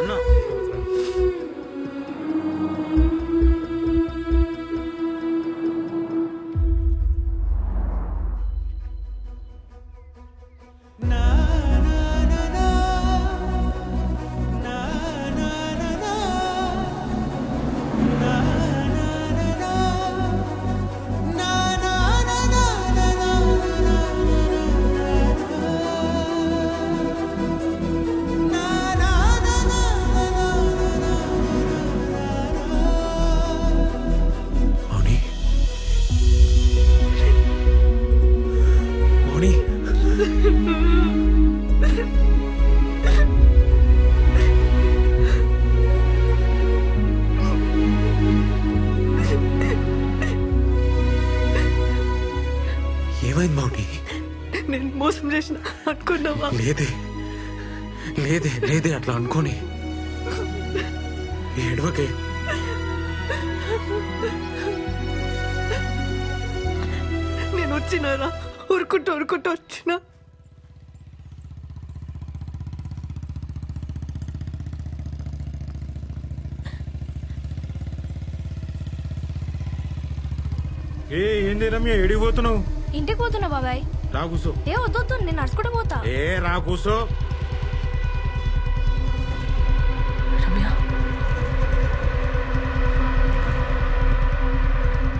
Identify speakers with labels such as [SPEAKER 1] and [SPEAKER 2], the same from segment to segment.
[SPEAKER 1] అన్నా
[SPEAKER 2] మౌని ఏమైంది మౌని?
[SPEAKER 3] నేను మోసం చేసిన అనుకున్నావా?
[SPEAKER 2] లేదే లేదే లేదే అట్లా అనుకోని ఏడవకే.
[SPEAKER 3] నేను వచ్చినారా ఉరుకుంటూ వచ్చిన.
[SPEAKER 4] ఏంది రమ్య ఎడిగిపోతున్నావు?
[SPEAKER 5] ఇంటికి పోతున్నా బాబాయ్.
[SPEAKER 4] రా కూసో.
[SPEAKER 5] ఏ వద్దు నేను నడుచుకుంటూ పోతా.
[SPEAKER 4] రా కూసో.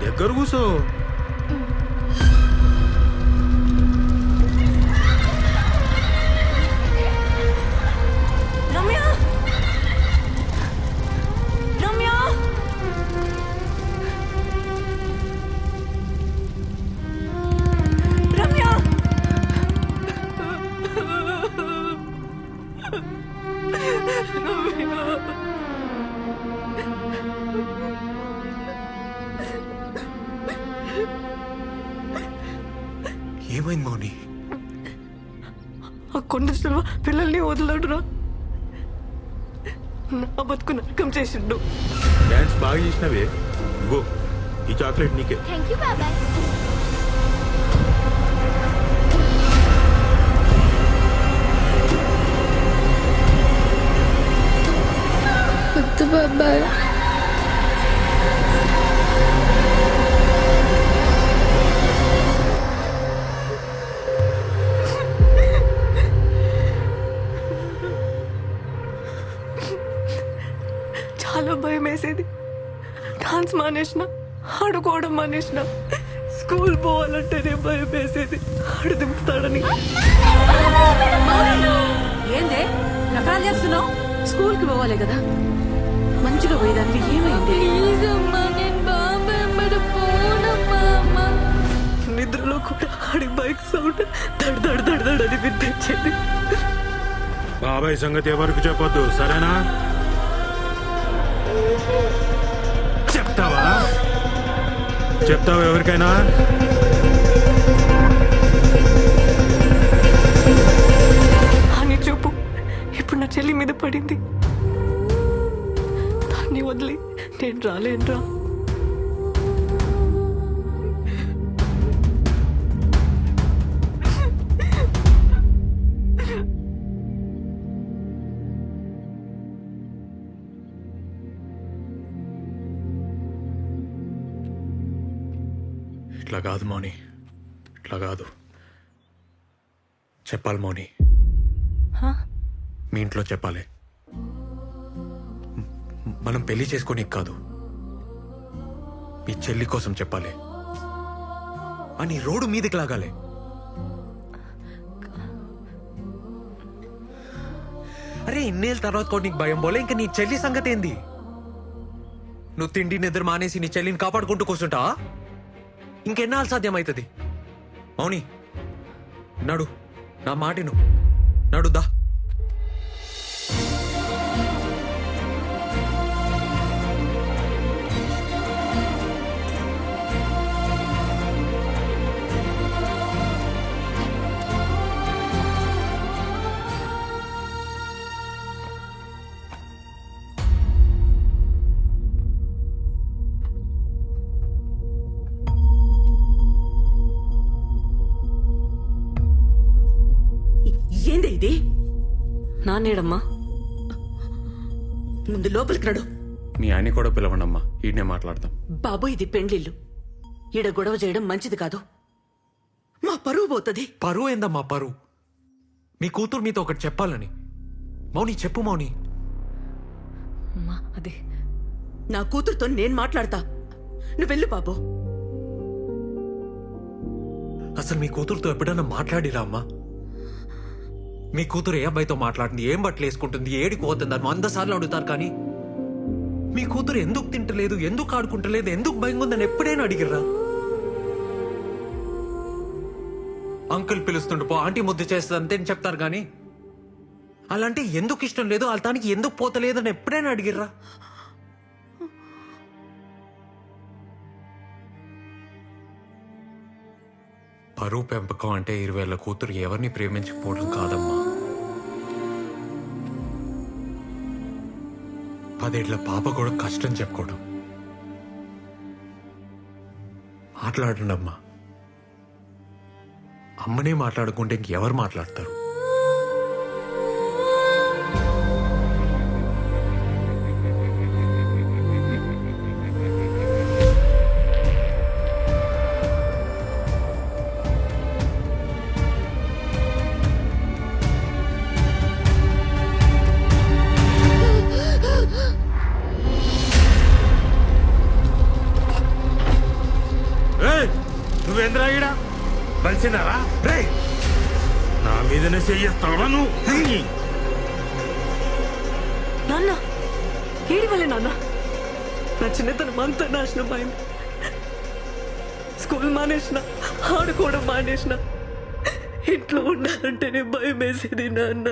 [SPEAKER 4] దగ్గర కూసో.
[SPEAKER 3] రమ్య రమ్య రమ్య
[SPEAKER 2] ఏమైంది మౌని?
[SPEAKER 3] ఆ కొండ చెల్వ పిల్లల్ని వదలడురా. నా బతుకు నరకం చేసిండు.
[SPEAKER 4] డాన్స్ బాగా చేసినవే. ఇగో ఈ చాక్లెట్ నీకే.
[SPEAKER 5] థ్యాంక్ యూ బాబాయ్. వద్దు బాబాయ్.
[SPEAKER 3] చాలా భయం వేసేది. డాన్స్ మానేసిన, ఆడుకోవడం మానేసిన, స్కూల్ పోవాలంటేనే భయం వేసేది. ఆడు దింపుతాడని.
[SPEAKER 6] ఏందే రకాలు చేస్తున్నావు? స్కూల్ కి పోవాలి కదా, మంచిగా పోయేదానికి ఏమైంది?
[SPEAKER 3] నిద్రలో కూడా ఆడి బైక్ సౌండ్ దడ్ దడ్ దడ్ దడ్ అని వినిపించేది.
[SPEAKER 4] బాబాయ్ సంగతి ఎవరికి చెప్పొద్దు, సరేనా? చెప్తావా ఎవరికైనా?
[SPEAKER 3] అని చూపు ఇప్పుడు నా చెల్లి మీద పడింది. దాన్ని వదిలి నేను రాలేనురా.
[SPEAKER 2] ఇట్లా కాదు మౌని, ఇట్లా కాదు. చెప్పాలి మౌని, మీ ఇంట్లో చెప్పాలి. మనం పెళ్లి చేసుకోనీకి కాదు, మీ చెల్లి కోసం చెప్పాలి అని రోడ్డు మీదకి లాగాలి. అరే ఇన్నేళ్ళ తర్వాత కూడా నీకు భయం పోలే? ఇంకా నీ చెల్లి సంగతి ఏంది? నువ్వు తిండి నిద్ర మానేసి నీ చెల్లిని కాపాడుకుంటూ కూర్చుంటావా? ఇంకెన్నాళ్ళు సాధ్యమవుతుంది? మౌని నడు, నా మాటిను, నడుదా.
[SPEAKER 6] ఏంది ఇది?
[SPEAKER 3] నాన్నేడమ్మా?
[SPEAKER 6] ముందు లోపలికి నడు.
[SPEAKER 4] మీ ఆయన కూడా పిలవండి అమ్మా, ఈయనే మాట్లాడదాం.
[SPEAKER 6] బాబు, ఇది పెండ్లిల్లు. ఈడ గొడవ చేయడం మంచిది కాదు. మా పరువు పోతుంది.
[SPEAKER 2] పరువు ఏందమ్మా పరువు? మీ కూతురు మీతో ఒకటి చెప్పాలని. మౌని చెప్పు మౌని.
[SPEAKER 3] అమ్మా అది
[SPEAKER 6] నా కూతురుతో నేను మాట్లాడతా. నువ్వు వెళ్ళు బాబు.
[SPEAKER 2] అసలు మీ కూతురుతో ఎప్పుడైనా మాట్లాడిరా అమ్మా? మీ కూతురు ఏ అబ్బాయితో మాట్లాడుతుంది, ఏం బట్టలు వేసుకుంటుంది, ఏడికి పోతుంది అని 100 సార్లు అడుగుతారు. కానీ మీ కూతురు ఎందుకు తింటలేదు, ఎందుకు ఆడుకుంటలేదు, ఎందుకు భయంగా ఉందని ఎప్పుడైనా అడిగిర్రా? అంకుల్ పిలుస్తుండు పో, ఆంటీ ముద్దు చేస్తుంది అంతే అని చెప్తారు. కానీ అలాంటి ఎందుకు ఇష్టం లేదు, వాళ్ళతానికి ఎందుకు పోతలేదు అని ఎప్పుడైనా అడిగిర్రా? పరువు పెంపకం అంటే 20 ఏళ్ల కూతురు ఎవరిని ప్రేమించకపోవడం కాదమ్మా. 10 ఏళ్ల పాప కూడా కష్టం చెప్పుకోవడం. మాట్లాడండి అమ్మా. అమ్మనే మాట్లాడుకుంటే ఇంకెవరు మాట్లాడతారు?
[SPEAKER 4] నువ్వేంద్రా ఈడ కలిసినారా? రే, నా మీదనే చెయ్యేస్తావా నువ్వు?
[SPEAKER 3] నాన్న ఏడి వల్లే నాన్న నా చిన్నతనం అంతా నాశనం అయింది. స్కూల్ మానేసిన, ఆడుకోవడం మానేసిన, ఇంట్లో ఉండాలంటేనే భయం వేసేది నాన్న.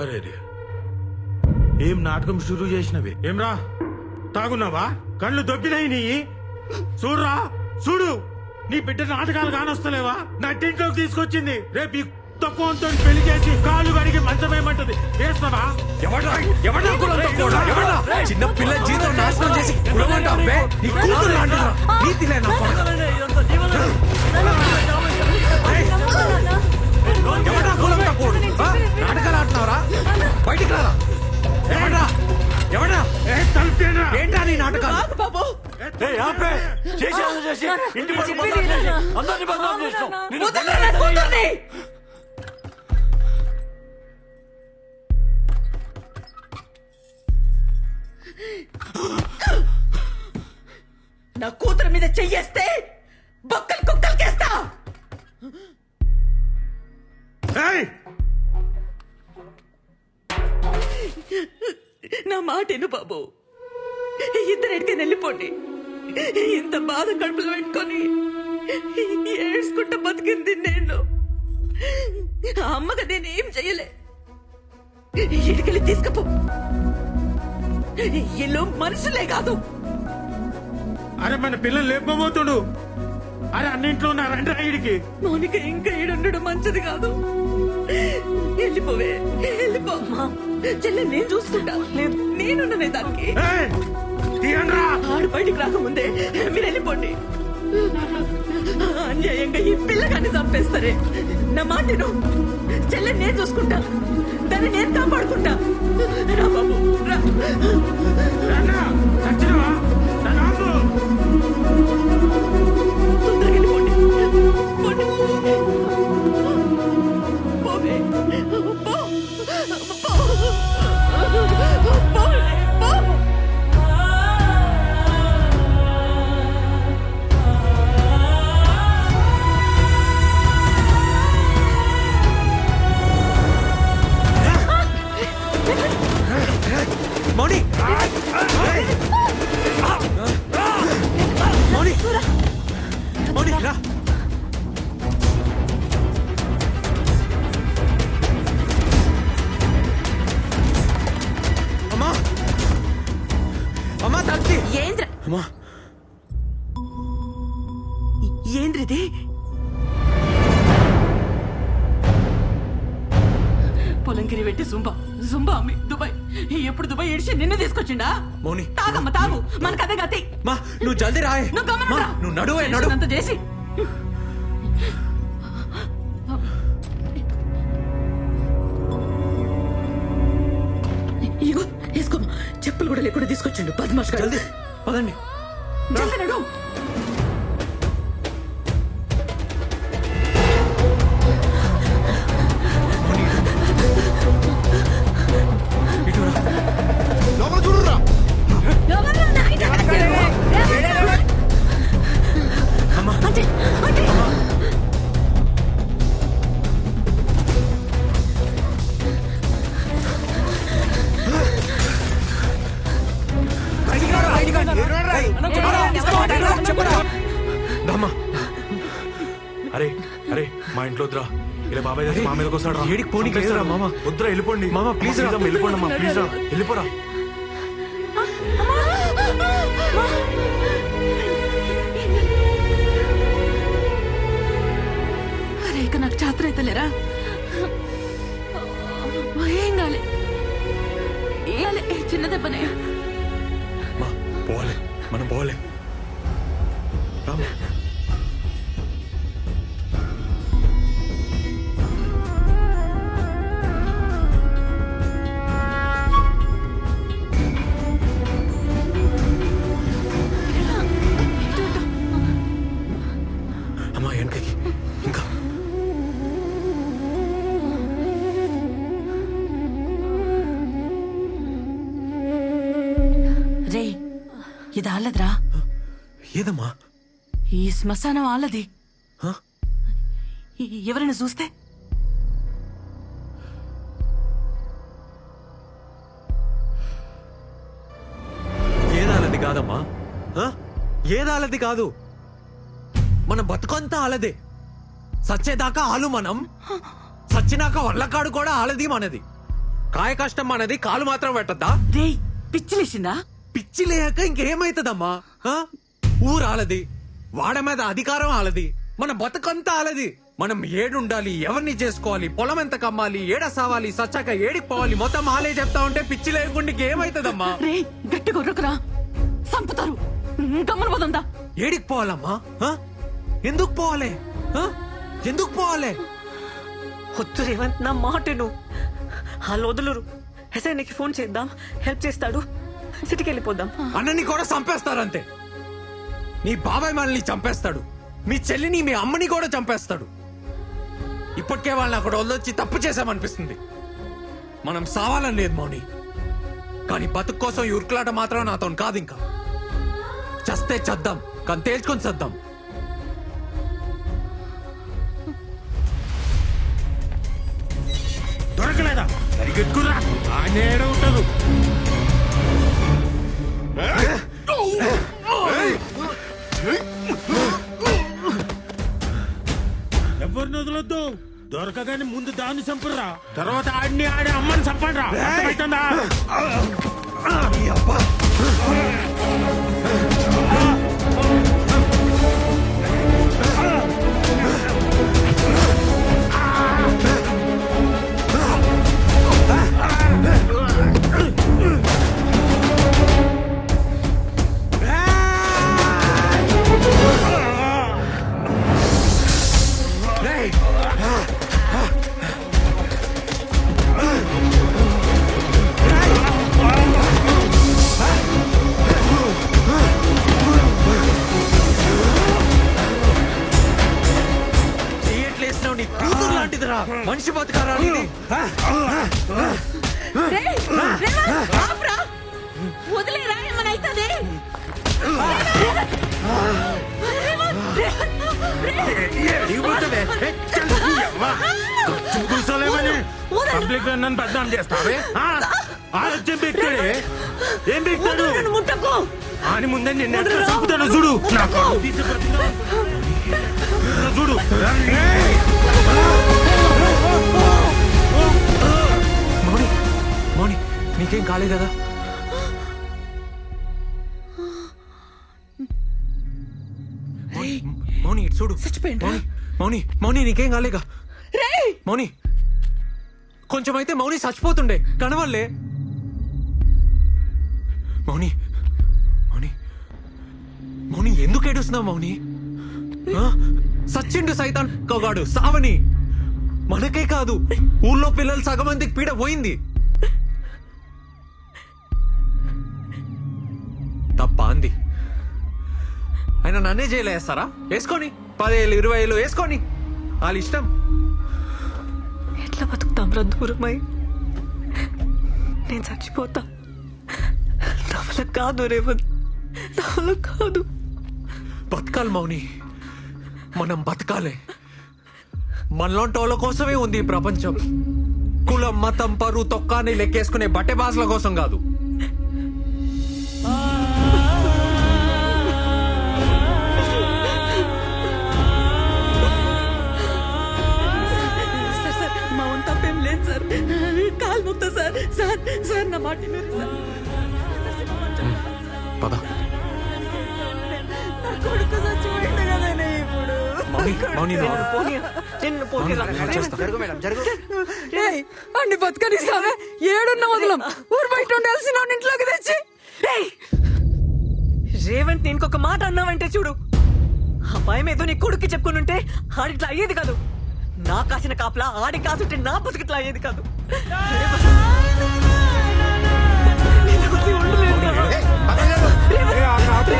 [SPEAKER 4] అరే రే, ఏం నాటకం షురూ చేసినవి? ఏమ్రా, తాగున్నావా? కళ్ళు దొబ్బినాయి నీ. చూడరా, చూడు, నీ బిడ్డ నాటకాలు కానొస్తలేవా? నా టింట్లోకి తీసుకొచ్చింది. రేపు ఈ తక్కువతో పెళ్లి చేసి కాళ్ళు కడిగి మంచమేమంటది. వేస్తావా?
[SPEAKER 2] చిన్న పిల్ల జీవితం నాశనం చేసి కులమంటావే? నీ కూతురు లాంటిదా? నీతిలే నా కొడుకు. ఎవడా కులం తక్కువడు? నాటకాలు ఆడుతున్నారా? బయటికి రారా. ఎవడా ఎవడా ఏంటా నీ నాటకాలు?
[SPEAKER 6] బాబు, నా కూతురు మీద చెయ్యేస్తే బొక్కలు కుక్కలకేస్తా. నా మాటేను బాబు. ఇద్దరు ఎడికైనా వెళ్ళిపోండి. ఇంత బాధ కడుపులో పెట్టుకొని ఏడ్చుకుంటా బతికింది నేను. ఆ అమ్మగా నేనేం చెయ్యలే. ఇడికెళ్ళి తీసుకపో. ఇల్లు మనుషులే కాదు.
[SPEAKER 4] అరే, మన పిల్లలు లేకపోతుడు. అరే, అన్నింట్లో ఉన్నారంటే ఈడికి.
[SPEAKER 6] మౌనిక ఇంకా ఈడుండడం మంచిది కాదు. వెళ్ళిపోవే, వెళ్ళిపో. చెల్లె నేను చూసుకుంటా. నేనున్ననే దానికి. ఆడు బయటికి రాకముందే మీరు వెళ్ళిపోండి. అన్యాయంగా ఈ పిల్లగాన్ని చంపేస్తారే. నా మాటను చెల్లె నేను చూసుకుంటా. దాన్ని నేను కాపాడుకుంటా. రా బాబు, రా. తొందరగా వెళ్ళిపోండి. పోండి. పోవే, పో.
[SPEAKER 2] మౌని మౌని మౌని రా. అమ్మా అమ్మా తల్లి.
[SPEAKER 6] ఏంద్ర
[SPEAKER 2] అమ్మా
[SPEAKER 6] ఏంద్రిది? కలంకిరి పెట్టి జుంబా అమ్మి దుబాయ్. ఎప్పుడు దుబాయ్ ఏడిచి నిన్ను తీసుకొచ్చిండా?
[SPEAKER 2] మౌని.
[SPEAKER 6] తాగమ్మ తాగు, మనకు అదే గతి.
[SPEAKER 2] మా నువ్వు జల్దీ రాయ్.
[SPEAKER 6] నువ్వు గమనం
[SPEAKER 2] మా,
[SPEAKER 6] రా.
[SPEAKER 2] నువ్వు నడువే నడు.
[SPEAKER 6] చేసినంత చేసి ఇగో వేసుకో. చెప్పులు కూడా లేకుండా తీసుకొచ్చిండు పద్మాష్ గారు.
[SPEAKER 2] జల్దీ పదండి.
[SPEAKER 6] జల్దీ నడు.
[SPEAKER 2] ఇటు రా.
[SPEAKER 1] లోపల చూడురా.
[SPEAKER 2] అమ్మా దమ్మా.
[SPEAKER 7] అరే అరే మా ఇంట్లో వద్దురా. ఇలా బాబాయ్ దగ్గర మా మీదకి వస్తాడు.
[SPEAKER 2] ఏడికి పోనీకి లేదురా మామ.
[SPEAKER 7] వద్దురా, వెళ్ళిపోండి
[SPEAKER 2] మామ, ప్లీజ్ రా.
[SPEAKER 7] వెళ్ళిపోండి అమ్మా, ప్లీజ్ రా, వెళ్ళిపోరా.
[SPEAKER 6] అరే ఇక నాకు చాత్ర అయితే లేరా? ఏం కాలే, చిన్న దెబ్బనే.
[SPEAKER 2] మా పోలే, మనం పోలే. రామ్మా. అమ్మా వెనకకి ఇంకా.
[SPEAKER 6] రే ఇది ఆలద్రా.
[SPEAKER 2] ఏదమ్మా?
[SPEAKER 6] ఈ శ్మశానం ఆలది.
[SPEAKER 2] హ?
[SPEAKER 6] ఎవరైనా చూస్తే?
[SPEAKER 2] ఏదాలది కాదమ్మా. ఏదాలది కాదు. మన బతుకంతా ఆలదే. సచ్చేదాకా ఆలు మనం, సచ్చినాక వల్లకాడు కూడా ఆలది మనది. కాయ కష్టం మనది, కాలు మాత్రం పెట్టద్దా?
[SPEAKER 6] రే పిచ్చిలేసిందా?
[SPEAKER 2] పిచ్చి లేక ఇంకేమైతుందమ్మా? ఊరాలది, వాడ మీద అధికారం ఆలది, మన బతుకంతా ఆలది. మనం ఏడుండాలి, ఎవరిని చేసుకోవాలి, పొలం ఎంత కమ్మాలి, ఏడ సావాలి, సచ్చాక ఏడికి పోవాలి, మొత్తం ఆలే చెప్తా ఉంటే పిచ్చి లేకుండా ఏమైతుందమ్మా?
[SPEAKER 6] రే గట్టి కొర్రకురా, సంపుతారు. గమ్మన పోదందా?
[SPEAKER 2] ఏడికి పోవాలమ్మా? ఎందుకు పోవాలి? ఎందుకు పోవాలి?
[SPEAKER 3] వద్దు రేవంత్, నా మాట నువ్వు వాళ్ళు వదులురు. ఎస్ఐకి ఫోన్ చేద్దాం, హెల్ప్ చేస్తాడు. సిటీకి వెళ్ళిపోదాం.
[SPEAKER 2] అన్నని కూడా చంపేస్తారంతే. నీ బాబాయ్ మనల్ని చంపేస్తాడు, మీ చెల్లిని మీ అమ్మని కూడా చంపేస్తాడు. ఇప్పటికే వాళ్ళని అక్కడ వదిలొచ్చి తప్పు చేశామనిపిస్తుంది. మనం సావాలని లేదు మౌని, కానీ బతుకు కోసం ఈ ఉరుకులాట మాత్రం నాతో కాదు. ఇంకా చస్తే చద్దాం, కానీ తేల్చుకొని చద్దాం.
[SPEAKER 4] దొరకలేదా? సరిగెట్టుకురా, ఆయన ఏడ ఉంటారు. ఎవరిని వదలొద్దు. దొరకగానే ముందు దాన్ని చంపురా, తర్వాత ఆడిని ఆడే అమ్మని చంపండి రా. అర్థమవుతుందా?
[SPEAKER 2] చేయట్లేసినావు, నీ కూతురు లాంటిదిరా. మనిషి బతకారా ఇది?
[SPEAKER 6] వదిలేరా ఏమన్నా అవుతుంది?
[SPEAKER 4] కూర్చోలేమని పబ్లిక్ లో నన్ను బద్నాం చేస్తావే? ఆలోచన బిక్తాడే. ఏం బిక్తాడు?
[SPEAKER 6] ముట్టకు.
[SPEAKER 4] అని ముందే నిన్న ఎట్లా చంపుతాను చూడు. నాకు తీసి బ్రతికా. చూడు.
[SPEAKER 2] మౌని, మౌని నీకేం కాలేదు కదా? మౌని ఇటు చూడు.
[SPEAKER 6] చచ్చిపోయిండ్రా?
[SPEAKER 2] మౌని, మౌని, మౌని నీకేం కాలేగా? మౌని కొంచెం అయితే మౌని చచ్చిపోతుండే కనవల్లే. మౌని మౌని మౌని ఎందుకు ఏడుస్తున్నావు మౌని? ఆ? సచ్చిండు సైతాన్ కోగాడు సావని. మనకే కాదు ఊళ్ళో పిల్లలు సగం మందికి పీడ పోయింది. తప్ప అంది. ఆయన నన్నే జైలు వేస్తారా? వేసుకొని 10,000 20,000 వేసుకొని వాళ్ళ ఇష్టం.
[SPEAKER 3] ఎట్లా బతుకుతాం రా దూరమై? నేను చచ్చిపోతా. నా వల్ల కాదు రేవంత్, నా వల్ల కాదు.
[SPEAKER 2] బతకాలి మౌని, మనం బతకాలి. మనలాంటి వాళ్ళ కోసమే ఉంది ఈ ప్రపంచం. కులం మతం పరువు తొక్కాన్ని లెక్కేసుకునే బట్టె బాసుల కోసం కాదు.
[SPEAKER 6] సార్ సార్ మా వంత తప్పేం లేదు సార్. కాలు ముక్తా సార్. సార్ సార్ నా మాట వినరు సార్.
[SPEAKER 2] పద
[SPEAKER 6] నా కొడుకు చచ్చిపోయింది కదనే ఇప్పుడు.
[SPEAKER 2] మౌని మౌని
[SPEAKER 3] నిన్ను పోనీయా? నిన్ను పోనీరా?
[SPEAKER 6] ఏయ్, అన్ని బతకనిస్తావే? ఏడున్న వదలం. ఊరు బయట ఉండాల్సిన వాడిని ఇంట్లోకి తెచ్చి.
[SPEAKER 3] ఏయ్! రేవంత్ నేను ఇంకొక మాట అన్నావంటే చూడు, ఆ భయం ఏదో నీ కొడుక్కి చెప్పుకుని ఉంటే ఆడిట్లా అయ్యేది కాదు. నా కాసిన కాపలా ఆడి కాసుంటే నా బతుకిట్లా అయ్యేది కాదు. నిన్ను వదిలి ఉండలేను రా. రేవంత్,